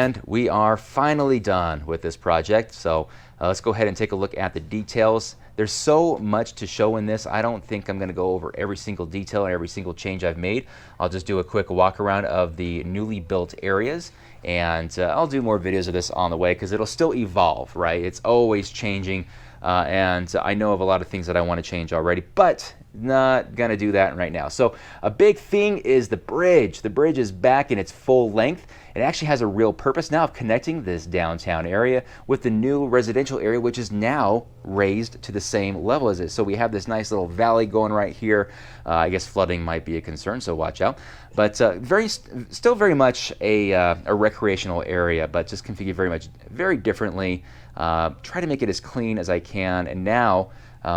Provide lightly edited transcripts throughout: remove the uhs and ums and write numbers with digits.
And we are finally done with this project. So let's go ahead and take a look at the details. There's so much to show in this. I don't think I'm going to go over every single detail and every single change I've made. I'll just do a quick walk around of the newly built areas, and I'll do more videos of this on the way because it'll still evolve, right? It's always changing, and I know of a lot of things that I want to change already, but not gonna do that right now. So a big thing is the bridge. The bridge is back in its full length. It actually has a real purpose now of connecting this downtown area with the new residential area, which is now raised to the same level as it. So we have this nice little valley going right here. I guess flooding might be a concern, so watch out. But still very much a recreational area, but just configured very differently. Try to make it as clean as I can, and now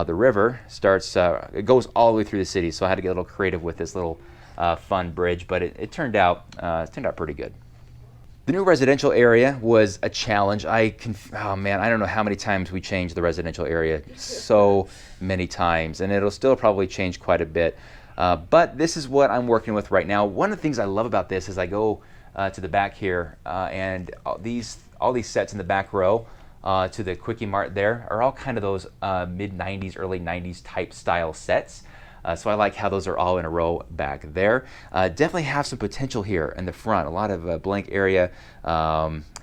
the river starts, it goes all the way through the city, so I had to get a little creative with this little fun bridge, but it turned out pretty good. The new residential area was a challenge. Oh man, I don't know how many times we changed the residential area, so many times, and it'll still probably change quite a bit. But this is what I'm working with right now. One of the things I love about this is I go to the back here, and all these sets in the back row to the Quickie Mart there are all kind of those mid-90s, early 90s type style sets. So I like how those are all in a row back there. Definitely have some potential here in the front. A lot of blank area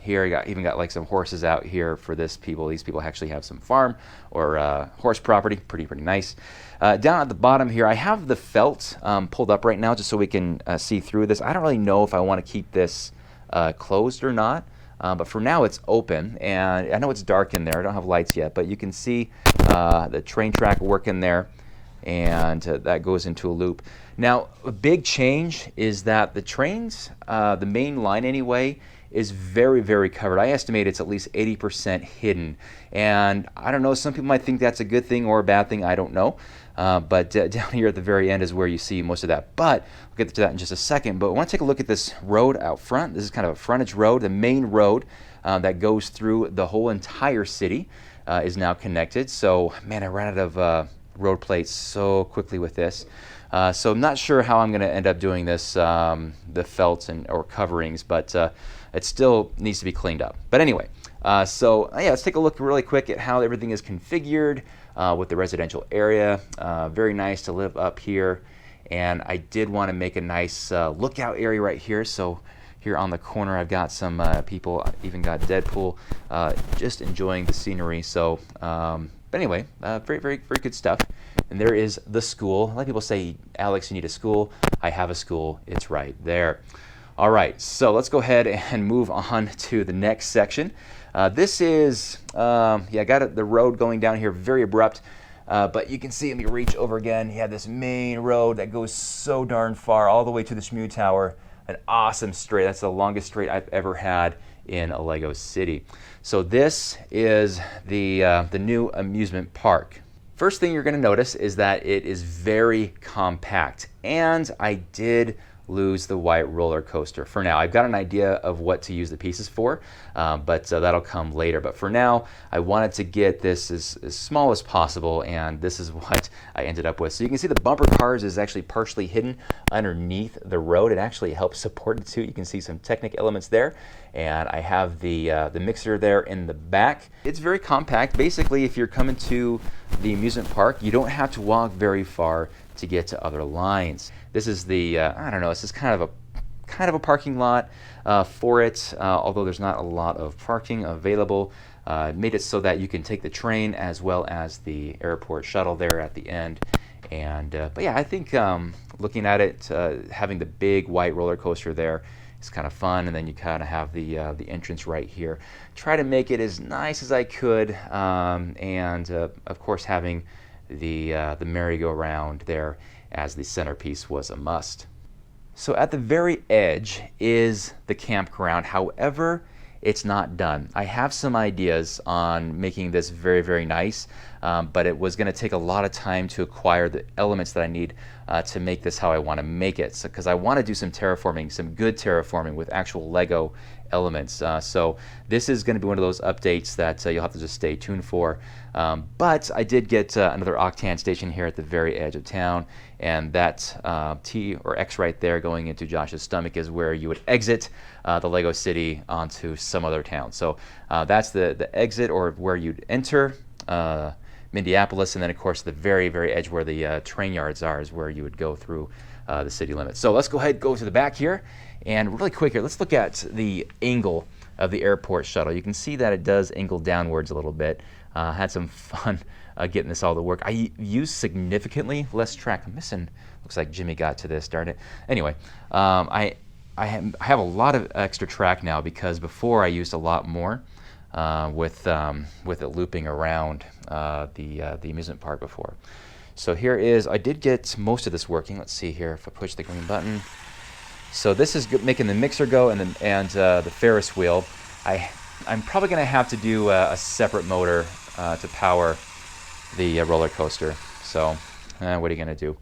here. You even got like some horses out here for this people. These people actually have some farm or horse property. Pretty nice. Down at the bottom here, I have the felt pulled up right now just so we can see through this. I don't really know if I want to keep this closed or not. But for now it's open, and I know it's dark in there. I don't have lights yet, but you can see the train track working there, and that goes into a loop. Now, a big change is that the trains, the main line anyway, is very covered. I estimate it's at least 80% hidden, and I don't know, some people might think that's a good thing or a bad thing, I don't know. But down here at the very end is where you see most of that. But we'll get to that in just a second. But I want to take a look at this road out front. This is kind of a frontage road. The main road that goes through the whole entire city is now connected. So, man, I ran out of road plates so quickly with this. So I'm not sure how I'm going to end up doing this, the felts or coverings, but it still needs to be cleaned up. But anyway, so yeah, let's take a look really quick at how everything is configured with the residential area. Very nice to live up here, and I did want to make a nice lookout area right here. So here on the corner I've got some people, even got Deadpool, just enjoying the scenery. So but anyway, very good stuff. And there is the school. A lot of people say, Alex, you need a school. I have a school. It's right there. All right, so let's go ahead and move on to the next section. This is, I got the road going down here, very abrupt, but you can see, let me reach over again. You have this main road that goes so darn far, all the way to the SMU Tower. An awesome straight. That's the longest straight I've ever had in a Lego city. So this is the new amusement park. First thing you're going to notice is that it is very compact, and I did lose the white roller coaster. For now, I've got an idea of what to use the pieces for, but that'll come later. But for now, I wanted to get this as small as possible, and this is what I ended up with. So you can see the bumper cars is actually partially hidden underneath the road. It actually helps support it too. You can see some Technic elements there, and I have the mixer there in the back. It's very compact. Basically, if you're coming to the amusement park, you don't have to walk very far to get to other lines. This is the I don't know, this is kind of a parking lot for it, although there's not a lot of parking available. Made it so that you can take the train as well as the airport shuttle there at the end. And but yeah, I think looking at it, having the big white roller coaster there is kind of fun, and then you kind of have the entrance right here. Try to make it as nice as I could, and of course having the merry-go-round there as the centerpiece was a must. So at the very edge is the campground. However, it's not done. I have some ideas on making this very nice, but it was going to take a lot of time to acquire the elements that I need to make this how I want to make it. So, because I want to do some terraforming, some good terraforming with actual Lego elements. So this is going to be one of those updates that you'll have to just stay tuned for. But I did get another Octan station here at the very edge of town, and that T or X right there going into Josh's stomach is where you would exit the Lego City onto some other town. So that's the exit, or where you'd enter Minneapolis, and then of course the very, very edge where the train yards are is where you would go through the city limits. So let's go ahead and go to the back here, and really quick here, let's look at the angle of the airport shuttle. You can see that it does angle downwards a little bit. Had some fun getting this all to work. I used significantly less track. I'm missing, looks like Jimmy got to this, darn it. Anyway, I have a lot of extra track now, because before I used a lot more with it looping around the amusement park before. So here is, I did get most of this working. Let's see here if I push the green button. So this is making the mixer go, and the Ferris wheel. I'm probably going to have to do a separate motor to power the roller coaster. So what are you going to do?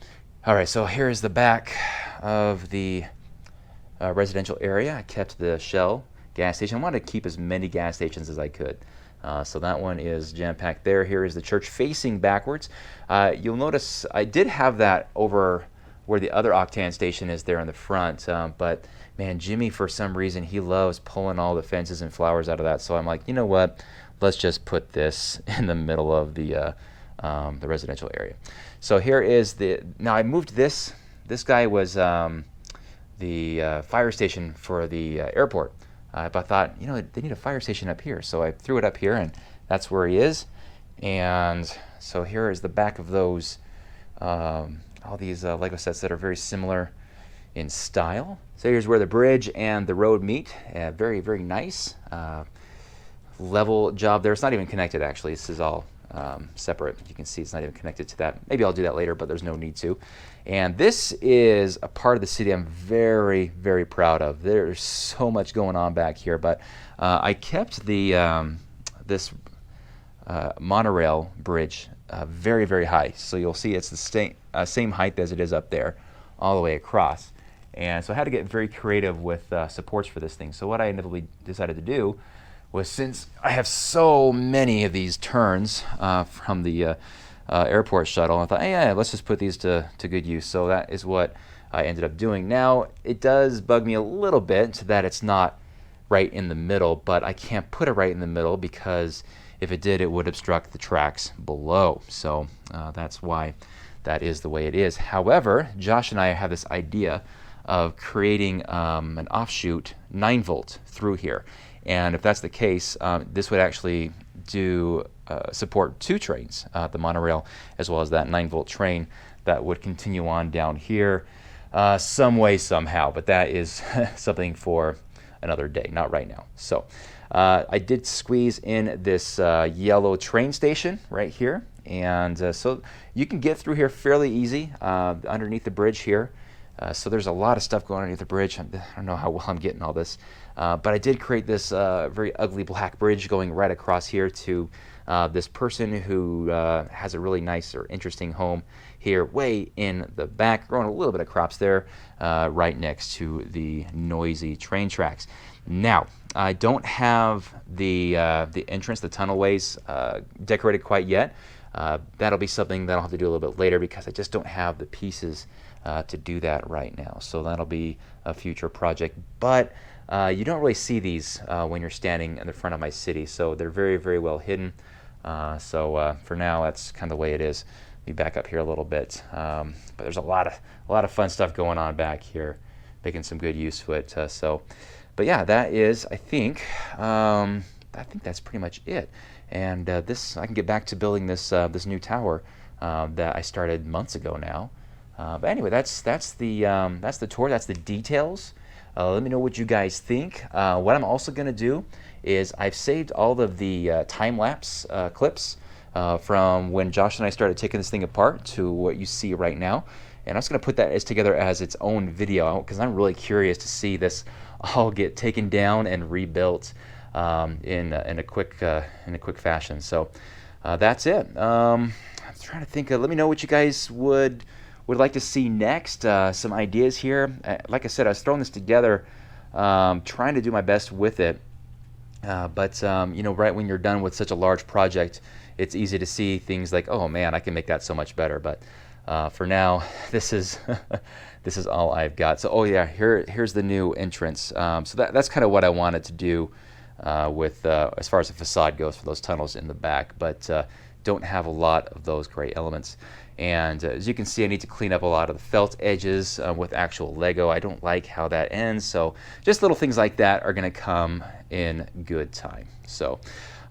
All right, so here's the back of the residential area. I kept the Shell gas station. I wanted to keep as many gas stations as I could. So that one is jam-packed there. Here is the church facing backwards. You'll notice I did have that over where the other Octan station is there in the front, but man, Jimmy, for some reason, he loves pulling all the fences and flowers out of that. So I'm like, you know what? Let's just put this in the middle of the residential area. So here is now I moved this. This guy was the fire station for the airport. But I thought, you know, they need a fire station up here. So I threw it up here, and that's where he is. And so here is the back of those, all these Lego sets that are very similar in style. So here's where the bridge and the road meet. Very, very nice. Level job there. It's not even connected, actually. This is all separate. You can see it's not even connected to that. Maybe I'll do that later, but there's no need to. And this is a part of the city I'm very, very proud of. There's so much going on back here, but I kept the this monorail bridge very, very high. So you'll see it's the same height as it is up there, all the way across. And so I had to get very creative with supports for this thing. So what I inevitably decided to do was, since I have so many of these turns from the airport shuttle, I thought, hey, yeah, let's just put these to good use. So that is what I ended up doing. Now, it does bug me a little bit that it's not right in the middle, but I can't put it right in the middle, because if it did, it would obstruct the tracks below. So that's why that is the way it is. However, Josh and I have this idea of creating an offshoot 9-volt through here. And if that's the case, this would actually do support 2 trains, the monorail, as well as that 9-volt train that would continue on down here some way, somehow. But that is something for another day, not right now. So I did squeeze in this yellow train station right here. And so you can get through here fairly easy underneath the bridge here. So there's a lot of stuff going underneath the bridge. I don't know how well I'm getting all this. But I did create this very ugly black bridge going right across here to this person who has a really nice or interesting home here way in the back, growing a little bit of crops there right next to the noisy train tracks. Now, I don't have the entrance, the tunnelways decorated quite yet. That'll be something that I'll have to do a little bit later, because I just don't have the pieces to do that right now. So that'll be a future project. But you don't really see these when you're standing in the front of my city, so they're very, very well hidden. So for now, that's kind of the way it is. Be back up here a little bit, but there's a lot of fun stuff going on back here, making some good use of it. But yeah, that is, I think that's pretty much it. And this, I can get back to building this new tower that I started months ago now. But anyway, that's the tour. That's the details. Let me know what you guys think. What I'm also going to do is I've saved all of the time-lapse clips from when Josh and I started taking this thing apart to what you see right now. And I'm just going to put that together as its own video, because I'm really curious to see this all get taken down and rebuilt in a quick fashion. So that's it. I'm trying to think. Let me know what you guys would like to see next. Some ideas here. Like I said, I was throwing this together trying to do my best with it. But you know, right when you're done with such a large project, it's easy to see things like, oh man, I can make that so much better. But for now, this is this is all I've got. So oh yeah, here's the new entrance. So that's kind of what I wanted to do with as far as the facade goes for those tunnels in the back, but don't have a lot of those gray elements. And as you can see, I need to clean up a lot of the felt edges with actual Lego. I don't like how that ends, so just little things like that are going to come in good time. So,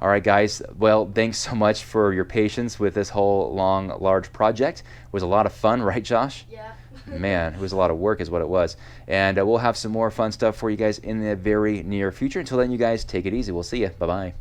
all right, guys. Well, thanks so much for your patience with this whole long, large project. It was a lot of fun, right, Josh? Yeah. Man, it was a lot of work is what it was. And we'll have some more fun stuff for you guys in the very near future. Until then, you guys take it easy. We'll see you. Bye-bye.